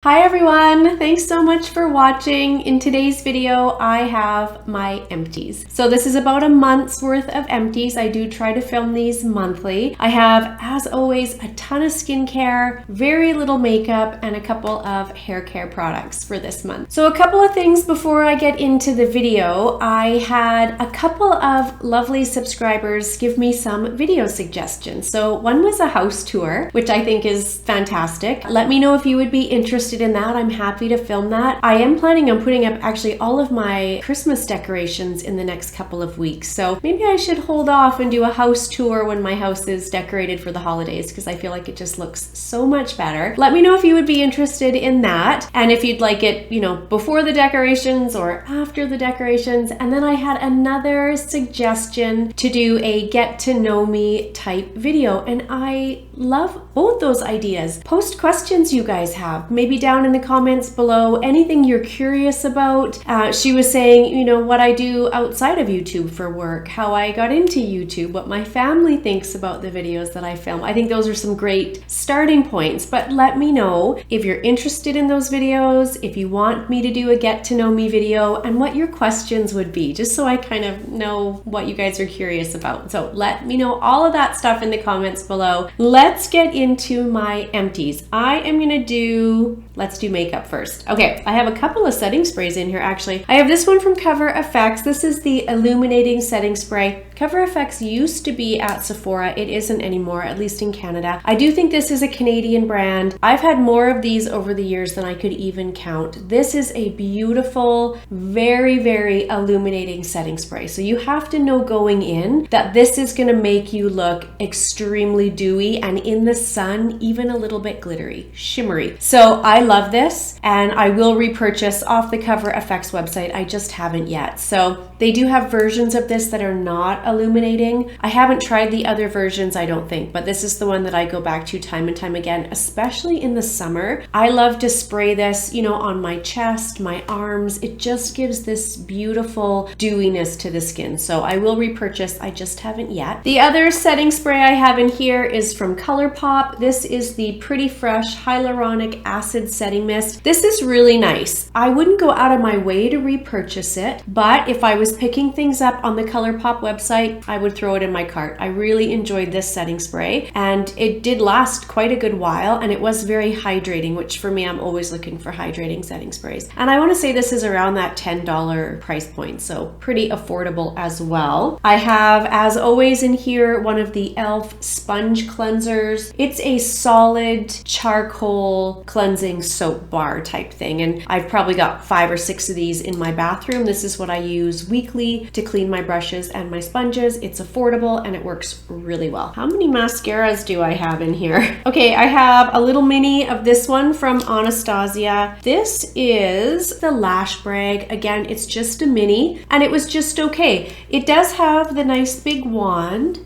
Hi everyone, thanks so much for watching. In today's video, I have my empties. So this is about a month's worth of empties. I do try to film these monthly. I have, as always, a ton of skincare, very little makeup, and a couple of hair care products for this month. So a couple of things before I get into the video. I had a couple of lovely subscribers give me some video suggestions. So one was a house tour, which I think is fantastic. Let me know if you would be interested in that. I'm happy to film that. I am planning on putting up actually all of my Christmas decorations in the next couple of weeks. So maybe I should hold off and do a house tour when my house is decorated for the holidays because I feel like it just looks so much better. Let me know if you would be interested in that and if you'd like it, you know, before the decorations or after the decorations. And then I had another suggestion to do a get to know me type video, and I love both those ideas. Post questions you guys have, maybe down in the comments below, anything you're curious about. She was saying, you know, what I do outside of YouTube for work, how I got into YouTube, what my family thinks about the videos that I film. I think those are some great starting points, but let me know if you're interested in those videos, if you want me to do a get to know me video, and what your questions would be, just so I kind of know what you guys are curious about. So let me know all of that stuff in the comments below. Let's get into my empties. I am gonna do, let's do makeup first. Okay, I have a couple of setting sprays in here actually. I have this one from Cover FX. This is the Illuminating Setting Spray. Cover FX used to be at Sephora. It isn't anymore, at least in Canada. I do think this is a Canadian brand. I've had more of these over the years than I could even count. This is a beautiful, very, very illuminating setting spray. So you have to know going in that this is gonna make you look extremely dewy and in the sun, even a little bit glittery, shimmery. So I love this and I will repurchase off the Cover FX website. I just haven't yet. So they do have versions of this that are not illuminating. I haven't tried the other versions, I don't think, but this is the one that I go back to time and time again, especially in the summer. I love to spray this, you know, on my chest, my arms. It just gives this beautiful dewiness to the skin. So I will repurchase, I just haven't yet. The other setting spray I have in here is from ColourPop. This is the Pretty Fresh Hyaluronic Acid Setting Mist. This is really nice. I wouldn't go out of my way to repurchase it, but if I was picking things up on the ColourPop website, I would throw it in my cart. I really enjoyed this setting spray and it did last quite a good while and it was very hydrating, which for me, I'm always looking for hydrating setting sprays. And I want to say this is around that $10 price point, so pretty affordable as well. I have, as always in here, one of the e.l.f. sponge cleansers. It's a solid charcoal cleansing soap bar type thing, and I've probably got 5 or 6 of these in my bathroom. This is what I use weekly to clean my brushes and my sponges. It's affordable and it works really well. How many mascaras do I have in here? Okay, I have a little mini of this one from Anastasia. This is the Lash Brag. Again, it's just a mini and it was just okay. It does have the nice big wand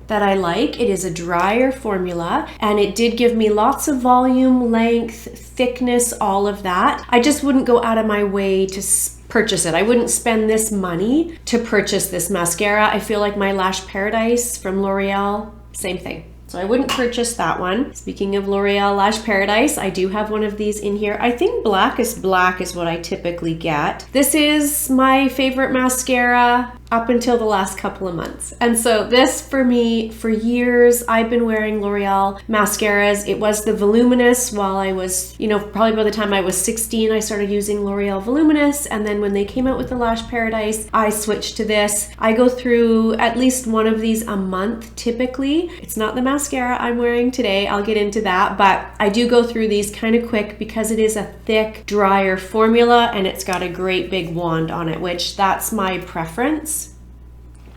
that I like. It is a drier formula and it did give me lots of volume, length, thickness, all of that. I just wouldn't go out of my way to purchase it. I wouldn't spend this money to purchase this mascara. I feel like my Lash Paradise from L'Oreal, same thing. So I wouldn't purchase that one. Speaking of L'Oreal Lash Paradise, I do have one of these in here. I think Blackest Black is what I typically get. This is my favorite mascara up until the last couple of months. And so this for me, for years, I've been wearing L'Oreal mascaras. It was the Voluminous while I was, you know, probably by the time I was 16, I started using L'Oreal Voluminous. And then when they came out with the Lash Paradise, I switched to this. I go through at least one of these a month typically. It's not the mascara I'm wearing today. I'll get into that, but I do go through these kind of quick because it is a thick, drier formula and it's got a great big wand on it, which that's my preference.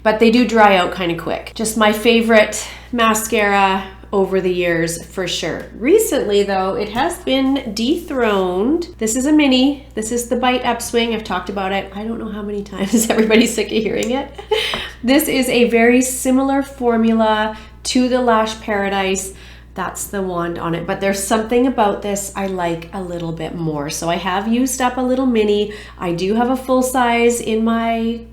But they do dry out kind of quick. Just my favorite mascara over the years for sure. Recently though, it has been dethroned. This is a mini. This is the Bite Upswing. I've talked about it. I don't know how many times. Everybody's sick of hearing it. This is a very similar formula to the Lash Paradise. That's the wand on it. But there's something about this I like a little bit more. So I have used up a little mini. I do have a full size in my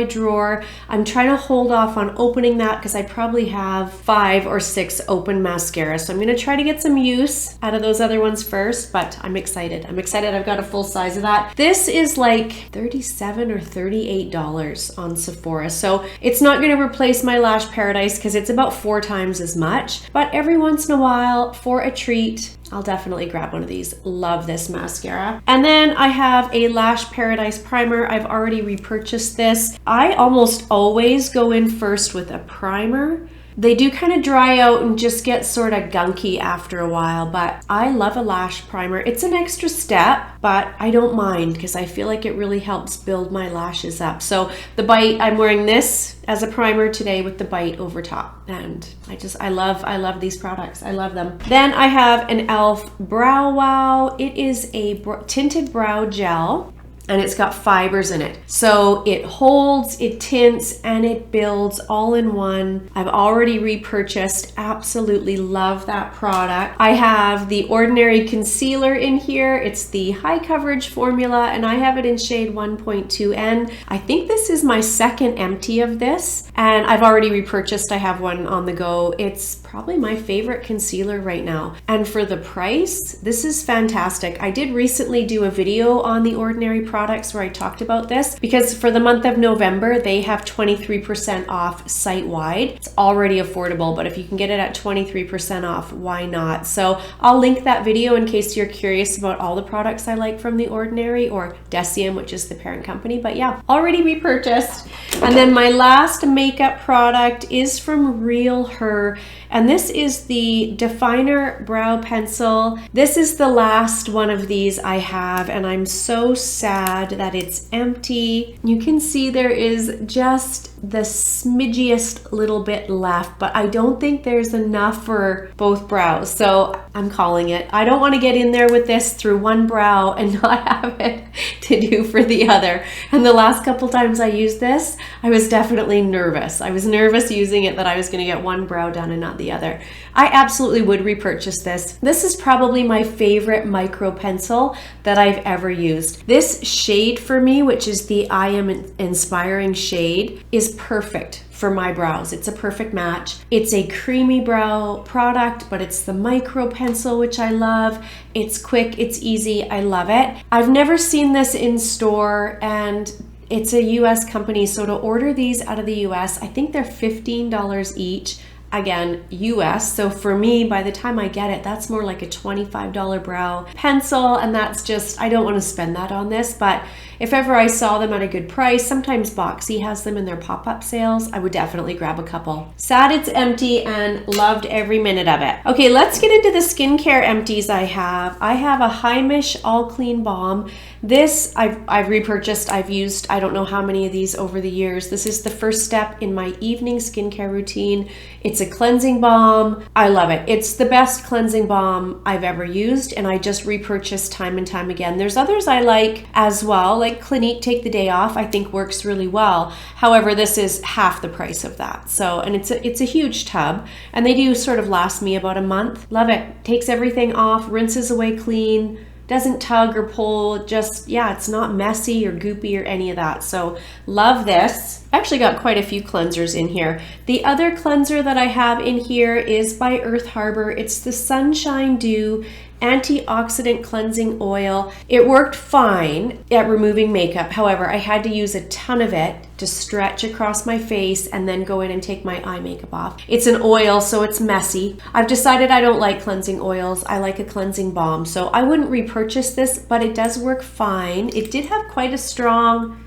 drawer. I'm trying to hold off on opening that because I probably have 5 or 6 open mascara. So I'm going to try to get some use out of those other ones first, but I'm excited. I'm excited I've got a full size of that. This is like $37 or $38 on Sephora. So it's not going to replace my Lash Paradise because it's about 4 times as much, but every once in a while for a treat, I'll definitely grab one of these. Love this mascara. And then I have a Lash Paradise primer. I've already repurchased this. I almost always go in first with a primer. They do kind of dry out and just get sort of gunky after a while, but I love a lash primer. It's an extra step, but I don't mind because I feel like it really helps build my lashes up. So the Bite, I'm wearing this as a primer today with the Bite over top, and I love these products. I love them. Then I have an e.l.f. Brow Wow. It is a tinted brow gel, and it's got fibers in it. So it holds, it tints, and it builds all in one. I've already repurchased. Absolutely love that product. I have the Ordinary Concealer in here. It's the high coverage formula, and I have it in shade 1.2N. I think this is my second empty of this, and I've already repurchased. I have one on the go. It's probably my favorite concealer right now. And for the price, this is fantastic. I did recently do a video on the Ordinary products where I talked about this because for the month of November, they have 23% off site-wide. It's already affordable, but if you can get it at 23% off, why not? So I'll link that video in case you're curious about all the products I like from The Ordinary, or Deciem, which is the parent company. But yeah, already repurchased. And then my last makeup product is from Real Her, and this is the Definer Brow Pencil. This is the last one of these I have, and I'm so sad that it's empty. You can see there is just the smidgiest little bit left, but I don't think there's enough for both brows. So I'm calling it. I don't want to get in there with this through one brow and not have it to do for the other. And the last couple times I used this, I was definitely nervous. I was nervous using it that I was going to get one brow done and not the other. I absolutely would repurchase this. This is probably my favorite micro pencil that I've ever used. This shade for me, which is the I Am Inspiring shade, is perfect for my brows. It's a perfect match. It's a creamy brow product, but it's the micro pencil, which I love. It's quick, it's easy, I love it. I've never seen this in store, and it's a US company, so to order these out of the US, I think they're $15 each. Again, US. So for me, by the time I get it, that's more like a $25 brow pencil. And that's just, I don't want to spend that on this, but if ever I saw them at a good price, sometimes Boxy has them in their pop-up sales, I would definitely grab a couple. Sad it's empty and loved every minute of it. Okay, let's get into the skincare empties I have. I have a Heimish All Clean Balm. This I've repurchased. I've used I don't know how many of these over the years. This is the first step in my evening skincare routine. It's a cleansing balm. I love it. It's the best cleansing balm I've ever used, and I just repurchase time and time again. There's others I like as well, like Clinique Take the Day Off, I think works really well. However, this is half the price of that. So, and it's a huge tub, and they do sort of last me about a month. Love it. Takes everything off, rinses away clean, doesn't tug or pull, just, yeah, it's not messy or goopy or any of that. So love this. I actually got quite a few cleansers in here. The other cleanser that I have in here is by Earth Harbor. It's the Sunshine Dew Antioxidant Cleansing Oil. It worked fine at removing makeup. However, I had to use a ton of it to stretch across my face and then go in and take my eye makeup off. It's an oil, so it's messy. I've decided I don't like cleansing oils. I like a cleansing balm. So I wouldn't repurchase this, but it does work fine. It did have quite a strong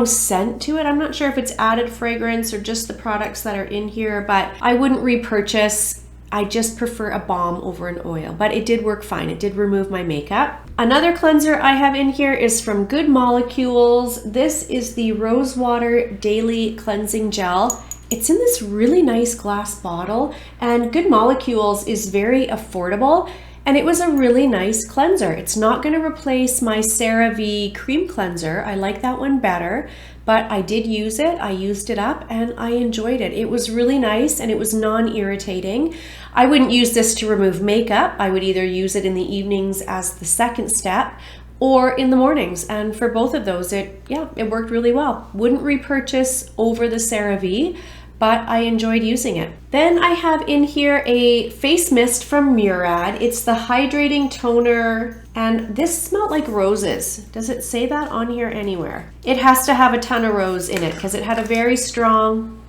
scent to it. I'm not sure if it's added fragrance or just the products that are in here, but I wouldn't repurchase. I just prefer a balm over an oil, but it did work fine. It did remove my makeup. Another cleanser I have in here is from Good Molecules. This is the Rosewater Daily Cleansing Gel. It's in this really nice glass bottle, and Good Molecules is very affordable, and it was a really nice cleanser. It's not going to replace my CeraVe cream cleanser. I like that one better, but I did use it. I used it up and I enjoyed it. It was really nice and it was non-irritating. I wouldn't use this to remove makeup. I would either use it in the evenings as the second step or in the mornings. And for both of those, it worked really well. Wouldn't repurchase over the CeraVe, but I enjoyed using it. Then I have in here a face mist from Murad. It's the hydrating toner, and this smelled like roses. Does it say that on here anywhere? It has to have a ton of rose in it because it had a very strong,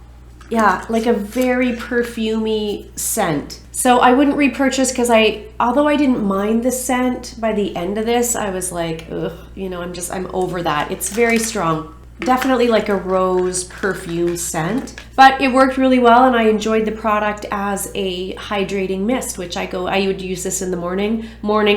like a very perfumey scent. So I wouldn't repurchase because although I didn't mind the scent, by the end of this, I was like, ugh, I'm over that. It's very strong. Definitely like a rose perfume scent, but it worked really well and I enjoyed the product as a hydrating mist, which I would use this in the morning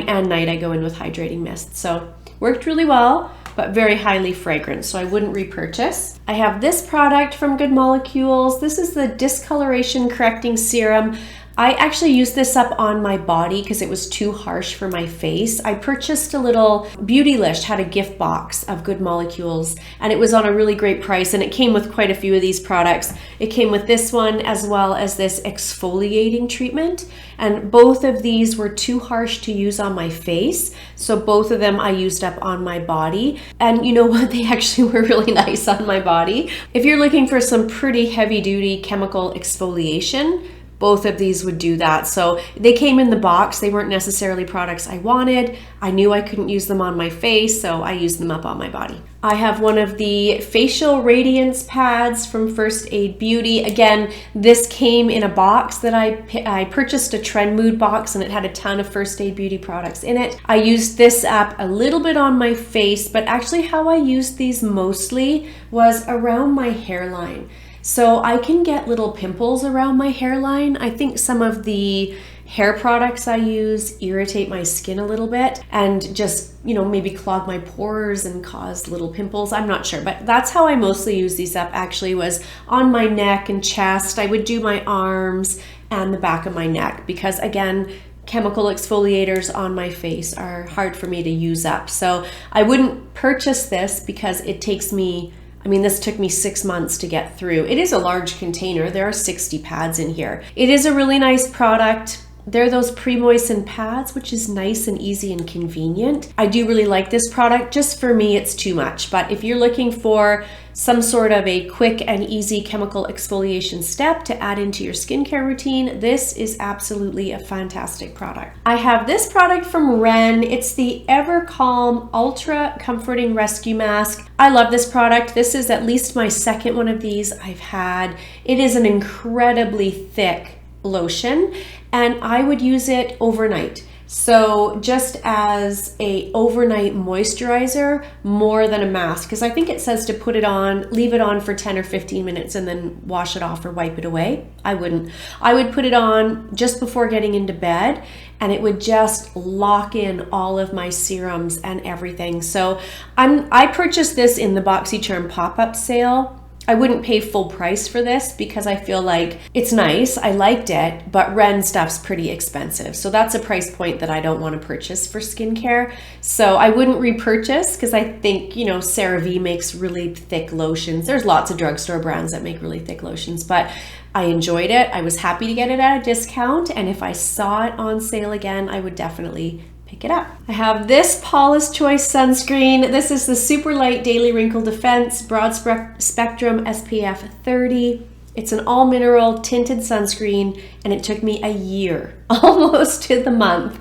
and night. I go in with hydrating mist. So worked really well, but very highly fragrant. So I wouldn't repurchase. I have this product from Good Molecules. This is the discoloration correcting serum. I actually used this up on my body because it was too harsh for my face. I purchased a little, Beautylish had a gift box of Good Molecules and it was on a really great price and it came with quite a few of these products. It came with this one as well as this exfoliating treatment, and both of these were too harsh to use on my face. So both of them I used up on my body, and you know what? They actually were really nice on my body. If you're looking for some pretty heavy duty chemical exfoliation, both of these would do that. So they came in the box. They weren't necessarily products I wanted. I knew I couldn't use them on my face, so I used them up on my body. I have one of the facial radiance pads from First Aid Beauty. Again, this came in a box that I purchased, a Trend Mood box, and it had a ton of First Aid Beauty products in it. I used this up a little bit on my face, but actually how I used these mostly was around my hairline. So I can get little pimples around my hairline. I think some of the hair products I use irritate my skin a little bit and just, maybe clog my pores and cause little pimples. I'm not sure, but that's how I mostly use these up, actually, was on my neck and chest. I would do my arms and the back of my neck because, again, chemical exfoliators on my face are hard for me to use up. So I wouldn't purchase this because it takes me, this took me 6 months to get through. It is a large container. There are 60 pads in here. It is a really nice product. They're those pre-moistened pads, which is nice and easy and convenient. I do really like this product. Just for me, it's too much. But if you're looking for some sort of a quick and easy chemical exfoliation step to add into your skincare routine, this is absolutely a fantastic product. I have this product from Ren. It's the Ever Calm Ultra Comforting Rescue Mask. I love this product. This is at least my second one of these I've had. It is an incredibly thick lotion, and I would use it overnight. So just as a overnight moisturizer more than a mask, because I think it says to put it on, leave it on for 10 or 15 minutes and then wash it off or wipe it away. I wouldn't. I would put it on just before getting into bed and it would just lock in all of my serums and everything. So I purchased this in the BoxyCharm pop-up sale. I wouldn't pay full price for this because I feel like it's nice. I liked it, but Ren stuff's pretty expensive. So that's a price point that I don't want to purchase for skincare. So I wouldn't repurchase because I think, CeraVe makes really thick lotions. There's lots of drugstore brands that make really thick lotions, but I enjoyed it. I was happy to get it at a discount. And if I saw it on sale again, I would definitely pick it up. I have this Paula's Choice sunscreen. This is the Super Light Daily Wrinkle Defense Broad Spectrum SPF 30. It's an all mineral tinted sunscreen, and it took me a year, almost to the month,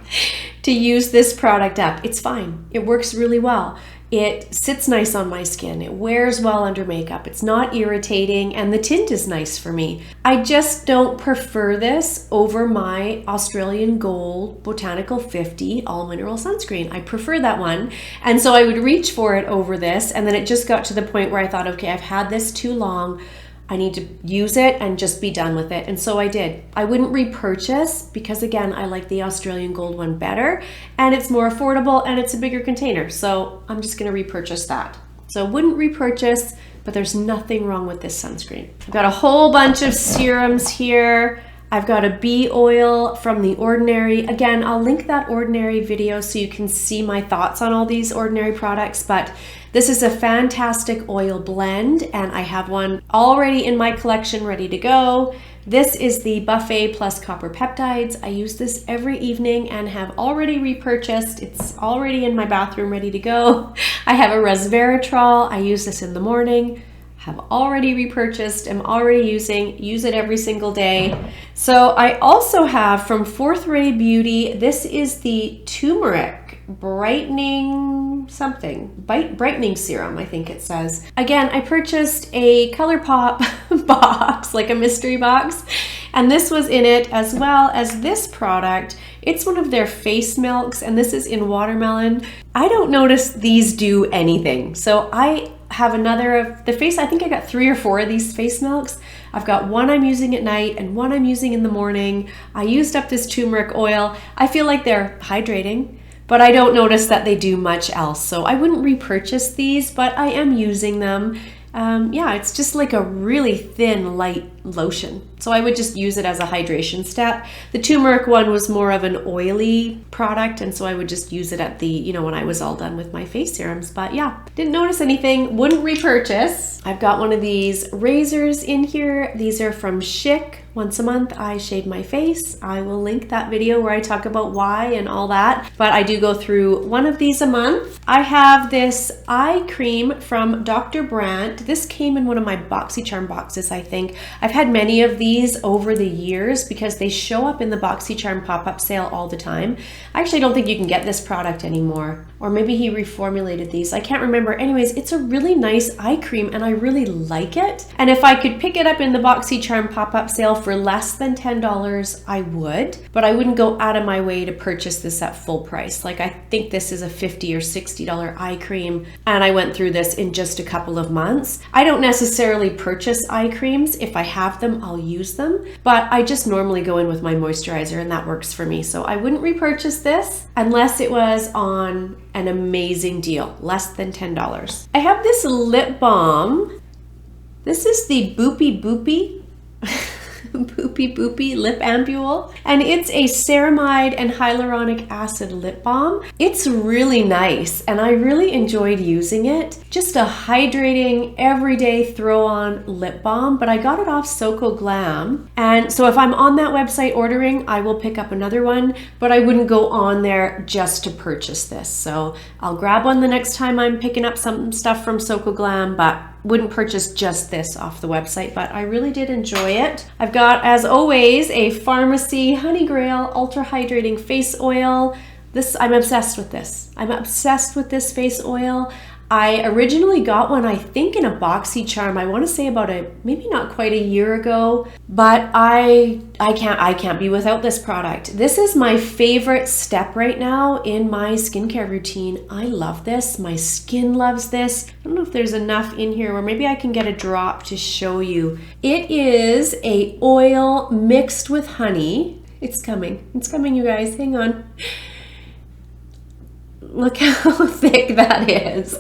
to use this product up. It's fine. It works really well. It sits nice on my skin. It wears well under makeup. It's not irritating, and the tint is nice for me. I just don't prefer this over my Australian Gold Botanical 50 all mineral sunscreen. I prefer that one. And so I would reach for it over this, and then it just got to the point where I thought, okay, I've had this too long. I need to use it and just be done with it. And so I did. I wouldn't repurchase because, again, I like the Australian Gold one better and it's more affordable and it's a bigger container. So I'm just going to repurchase that. So I wouldn't repurchase, but there's nothing wrong with this sunscreen. I've got a whole bunch of serums here. I've got a bee oil from The Ordinary. Again, I'll link that Ordinary video so you can see my thoughts on all these Ordinary products, but this is a fantastic oil blend, and I have one already in my collection ready to go. This is the Buffet Plus Copper Peptides. I use this every evening and have already repurchased. It's already in my bathroom ready to go. I have a resveratrol. I use this in the morning. Have already repurchased, am already use it every single day. So I also have from Fourth Ray Beauty, this is the turmeric brightening brightening serum, I think it says. Again, I purchased a ColourPop box, like a mystery box, and this was in it, as well as this product. It's one of their face milks, and this is in watermelon. I don't notice these do anything. So I have another of the face, I think I got 3 or 4 of these face milks. I've got one I'm using at night and one I'm using in the morning. I used up this turmeric oil. I feel like they're hydrating, but I don't notice that they do much else. So I wouldn't repurchase these, but I am using them. Yeah, it's just like a really thin, light lotion. So I would just use it as a hydration step. The turmeric one was more of an oily product, and so I would just use it at the, when I was all done with my face serums. But yeah, didn't notice anything, wouldn't repurchase. I've got one of these razors in here. These are from Schick. Once a month, I shave my face. I will link that video where I talk about why and all that, but I do go through one of these a month. I have this eye cream from Dr. Brandt. This came in one of my BoxyCharm boxes, I think. I've had many of these over the years because they show up in the BoxyCharm pop-up sale all the time. I actually don't think you can get this product anymore, or maybe he reformulated these. I can't remember. Anyways, it's a really nice eye cream and I really like it. And if I could pick it up in the BoxyCharm pop-up sale for less than $10, I would, but I wouldn't go out of my way to purchase this at full price. Like, I think this is a $50 or $60 eye cream, and I went through this in just a couple of months. I don't necessarily purchase eye creams. If I have them, I'll use them, but I just normally go in with my moisturizer and that works for me. So I wouldn't repurchase this unless it was on an amazing deal, less than $10. I have this lip balm. This is the Boopy Boopy Boopy Boopy Lip Ampule, and it's a ceramide and hyaluronic acid lip balm. It's really nice and I really enjoyed using it. Just a hydrating everyday throw on lip balm, but I got it off Soko Glam, and so if I'm on that website ordering, I will pick up another one, but I wouldn't go on there just to purchase this. So I'll grab one the next time I'm picking up some stuff from Soko Glam, but wouldn't purchase just this off the website, but I really did enjoy it. I've got, as always, a Pharmacy Honey Grail Ultra Hydrating Face Oil. I'm obsessed with this. I'm obsessed with this face oil. I originally got one, I think, in a BoxyCharm. I want to say about maybe not quite a year ago, but I can't be without this product. This is my favorite step right now in my skincare routine. I love this. My skin loves this. I don't know if there's enough in here, or maybe I can get a drop to show you. It is a oil mixed with honey. It's coming. It's coming, you guys. Hang on. Look how thick that is.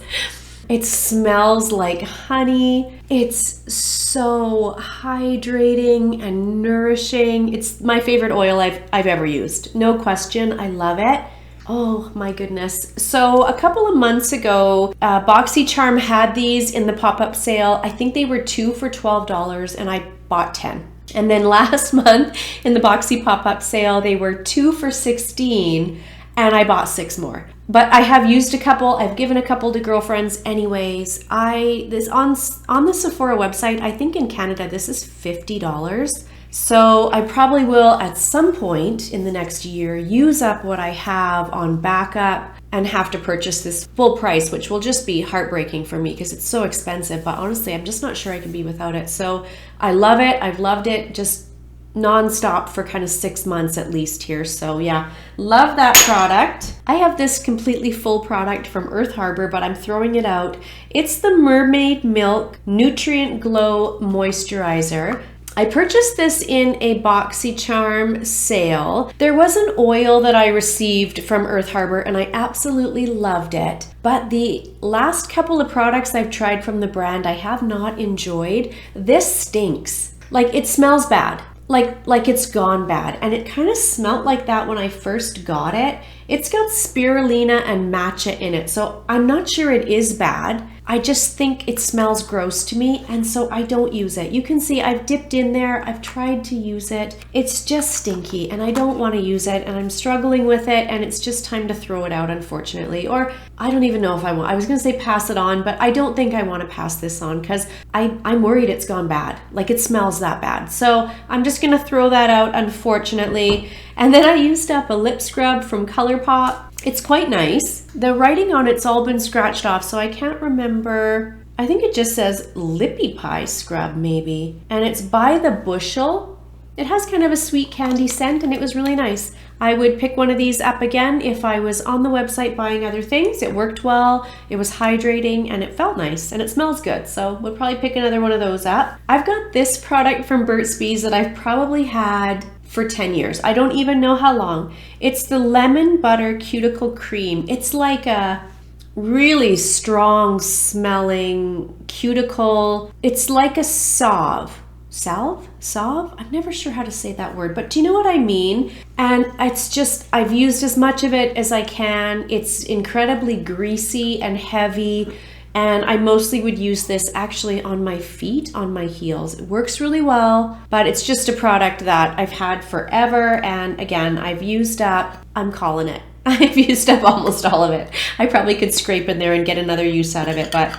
It smells like honey. It's so hydrating and nourishing. It's my favorite oil I've ever used. No question, I love it. Oh my goodness. So a couple of months ago, BoxyCharm had these in the pop-up sale. I think they were 2 for $12 and I bought 10. And then last month in the Boxy pop-up sale, they were 2 for $16 and I bought 6 more. But I have used a couple. I've given a couple to girlfriends anyways. This on the Sephora website, I think in Canada, this is $50. So I probably will at some point in the next year use up what I have on backup and have to purchase this full price, which will just be heartbreaking for me because it's so expensive. But honestly, I'm just not sure I can be without it. So I love it. I've loved it just non-stop for kind of 6 months at least here. So yeah, love that product. I have this completely full product from Earth Harbor, but I'm throwing it out. It's the Mermaid Milk Nutrient Glow Moisturizer. I purchased this in a BoxyCharm sale. There was an oil that I received from Earth Harbor and I absolutely loved it. But the last couple of products I've tried from the brand I have not enjoyed. This stinks. Like, it smells bad. like it's gone bad. And it kind of smelled like that when I first got it. It's got spirulina and matcha in it, so I'm not sure it is bad. I just think it smells gross to me, and so I don't use it. You can see I've dipped in there, I've tried to use it. It's just stinky and I don't want to use it, and I'm struggling with it, and it's just time to throw it out, unfortunately. Or I don't even know if I want. I was going to say pass it on, but I don't think I want to pass this on because I'm worried it's gone bad. Like it smells that bad. So I'm just going to throw that out, unfortunately. And then I used up a lip scrub from ColourPop. It's quite nice. The writing on it's all been scratched off, so I can't remember. I think it just says Lippy Pie Scrub maybe. And it's by the bushel. It has kind of a sweet candy scent, and it was really nice. I would pick one of these up again if I was on the website buying other things. It worked well, it was hydrating, and it felt nice, and it smells good. So we'll probably pick another one of those up. I've got this product from Burt's Bees that I've probably had for 10 years. I don't even know how long. It's the Lemon Butter Cuticle Cream. It's like a really strong smelling cuticle. It's like a salve? I'm never sure how to say that word, but do you know what I mean? And it's just, I've used as much of it as I can. It's incredibly greasy and heavy. And I mostly would use this actually on my feet, on my heels. It works really well, but it's just a product that I've had forever. And again, I've used up, I'm calling it. I've used up almost all of it. I probably could scrape in there and get another use out of it, but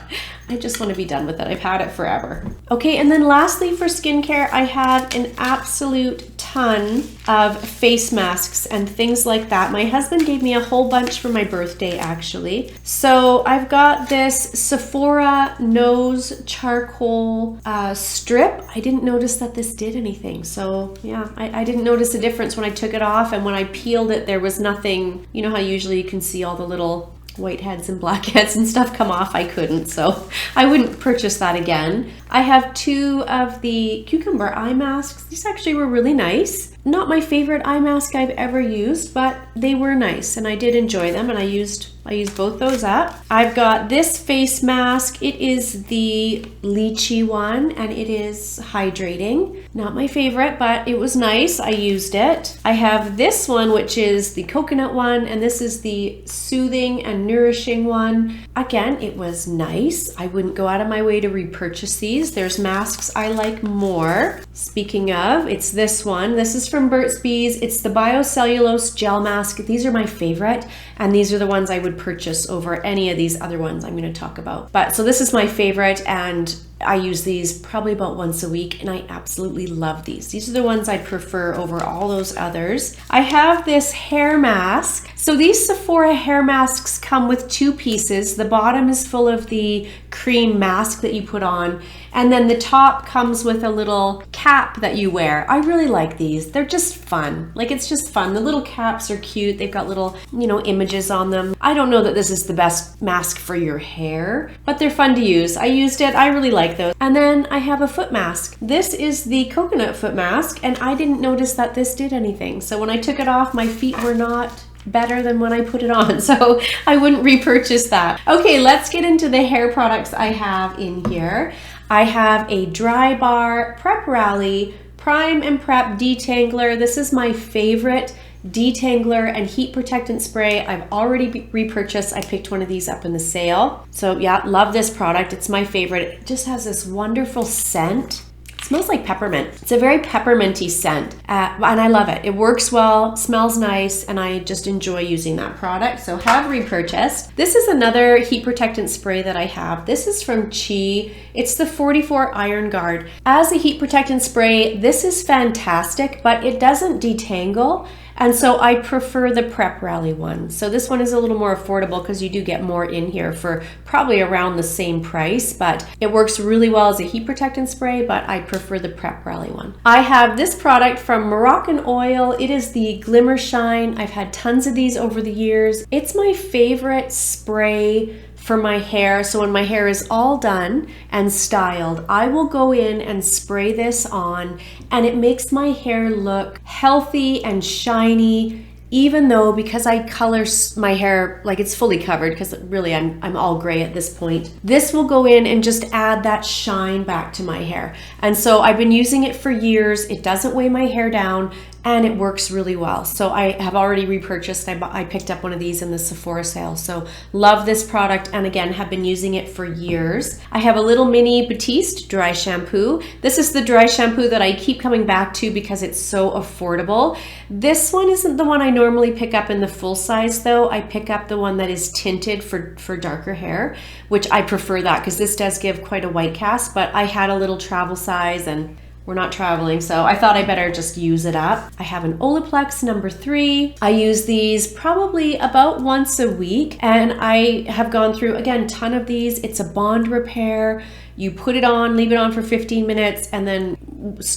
I just want to be done with it. I've had it forever. Okay, and then lastly for skincare, I have an absolute ton of face masks and things like that. My husband gave me a whole bunch for my birthday, actually. So I've got this Sephora Nose Charcoal strip. I didn't notice that this did anything. So yeah, I didn't notice a difference when I took it off, and when I peeled it, there was nothing. You know how usually you can see all the little white heads and black heads and stuff come off? I couldn't, so I wouldn't purchase that again. I have 2 of the cucumber eye masks. These actually were really nice. Not my favorite eye mask I've ever used, but they were nice and I did enjoy them, and I used both those up. I've got this face mask. It is the lychee one, and it is hydrating. Not my favorite, but it was nice. I used it. I have this one, which is the coconut one, and this is the soothing and nourishing one. Again, it was nice. I wouldn't go out of my way to repurchase these. There's masks I like more. Speaking of, it's this one. This is from Burt's Bees. It's the Biocellulose Gel Mask. These are my favorite, and these are the ones I would purchase over any of these other ones I'm going to talk about. But so this is my favorite, and I use these probably about once a week, and I absolutely love these. These are the ones I prefer over all those others. I have this hair mask. So these Sephora hair masks come with 2 pieces. The bottom is full of the cream mask that you put on, and then the top comes with a little cap that you wear. I really like these. They're just fun. Like, it's just fun. The little caps are cute. They've got little, images on them. I don't know that this is the best mask for your hair, but they're fun to use. I used it. I really like those. And then I have a foot mask. This is the coconut foot mask, and I didn't notice that this did anything. So when I took it off, my feet were not better than when I put it on, so I wouldn't repurchase that. Okay, let's get into the hair products I have in here. I have a Dry Bar Prep Rally Prime and Prep Detangler. This is my favorite detangler and heat protectant spray. I've already repurchased. I picked one of these up in the sale. So yeah, love this product. It's my favorite. It just has this wonderful scent. It smells like peppermint. It's a very pepperminty scent, and I love it. It works well, smells nice, and I just enjoy using that product. So have repurchased. This is another heat protectant spray that I have. This is from Chi. It's the 44 Iron Guard. As a heat protectant spray, this is fantastic, but it doesn't detangle. And so I prefer the Prep Rally one. So this one is a little more affordable because you do get more in here for probably around the same price, but it works really well as a heat protectant spray, but I prefer the Prep Rally one. I have this product from Moroccan Oil. It is the Glimmer Shine. I've had tons of these over the years. It's my favorite spray for my hair. So when my hair is all done and styled, I will go in and spray this on, and it makes my hair look healthy and shiny, even though, because I color my hair, like it's fully covered, because really I'm all gray at this point, this will go in and just add that shine back to my hair. And so I've been using it for years. It doesn't weigh my hair down, and it works really well. So I have already repurchased. I picked up one of these in the Sephora sale. So love this product, and again, have been using it for years. I have a little mini Batiste dry shampoo. This is the dry shampoo that I keep coming back to because it's so affordable. This one isn't the one I normally pick up in the full size though. I pick up the one that is tinted for darker hair, which I prefer that because this does give quite a white cast, but I had a little travel size and we're not traveling, so I thought I better just use it up. I have an Olaplex number 3. I use these probably about once a week, and I have gone through, again, a ton of these. It's a bond repair. You put it on, leave it on for 15 minutes, and then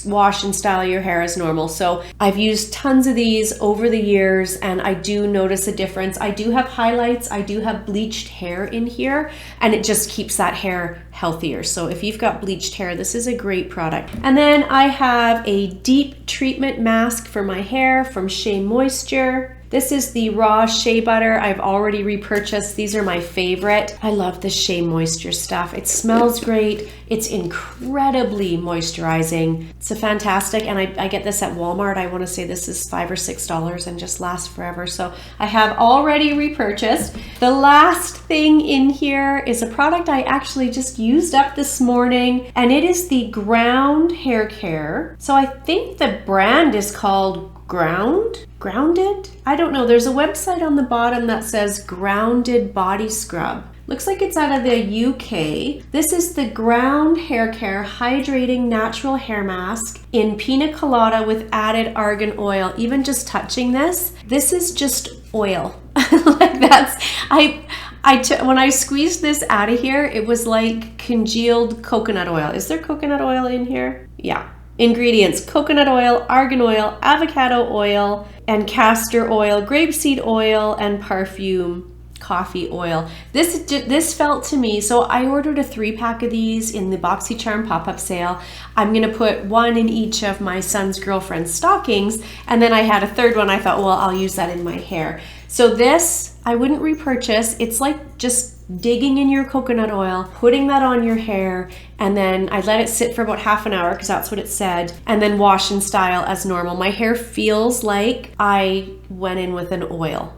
wash and style your hair as normal. So I've used tons of these over the years, and I do notice a difference. I do have highlights, I do have bleached hair in here, and it just keeps that hair healthier. So if you've got bleached hair, this is a great product. And then I have a deep treatment mask for my hair from Shea Moisture. This is the raw shea butter. I've already repurchased. These are my favorite. I love the Shea Moisture stuff. It smells great. It's incredibly moisturizing. It's a fantastic, and I get this at Walmart. I want to say this is $5 or $6 and just lasts forever. So I have already repurchased. The last thing in here is a product I actually just used up this morning, and it is the Ground Hair Care. So I think the brand is called Grounded? I don't know. There's a website on the bottom that says Grounded Body Scrub. Looks like it's out of the UK. This is the Ground Hair Care Hydrating Natural Hair Mask in Pina Colada with added argan oil. Even just touching this is just oil. Like that's, when I squeezed this out of here, it was like congealed coconut oil. Is there coconut oil in here? Yeah. Ingredients: coconut oil, argan oil, avocado oil, and castor oil, grapeseed oil, and perfume coffee oil. This felt to me, so I ordered a 3-pack of these in the BoxyCharm pop-up sale. I'm gonna put one in each of my son's girlfriend's stockings, and then I had a third one. I thought, well, I'll use that in my hair. So this, I wouldn't repurchase. It's like just digging in your coconut oil, putting that on your hair, and then I let it sit for about half an hour because that's what it said, and then wash and style as normal. My hair feels like I went in with an oil,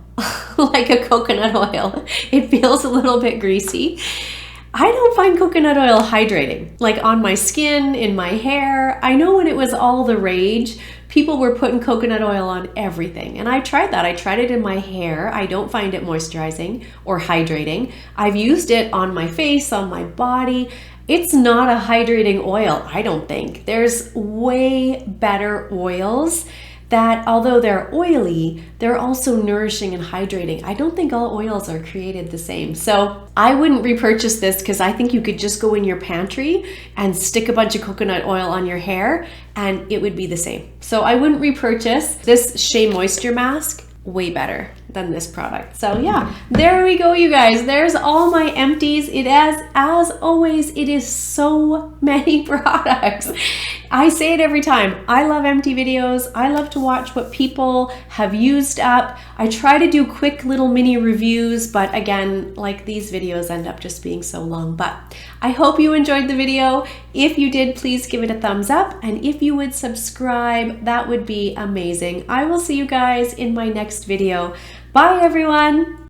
like a coconut oil. It feels a little bit greasy. I don't find coconut oil hydrating, like on my skin, in my hair. I know when it was all the rage, people were putting coconut oil on everything. And I tried that. I tried it in my hair. I don't find it moisturizing or hydrating. I've used it on my face, on my body. It's not a hydrating oil, I don't think. There's way better oils that, although they're oily, they're also nourishing and hydrating. I don't think all oils are created the same. So I wouldn't repurchase this because I think you could just go in your pantry and stick a bunch of coconut oil on your hair and it would be the same. So I wouldn't repurchase this Shea Moisture Mask. Way better than this product. So yeah, there we go, you guys. There's all my empties. It as always, it is so many products. I say it every time. I love empty videos. I love to watch what people have used up. I try to do quick little mini reviews, but again, like these videos end up just being so long. But I hope you enjoyed the video. If you did, please give it a thumbs up. And if you would subscribe, that would be amazing. I will see you guys in my next video. Bye, everyone.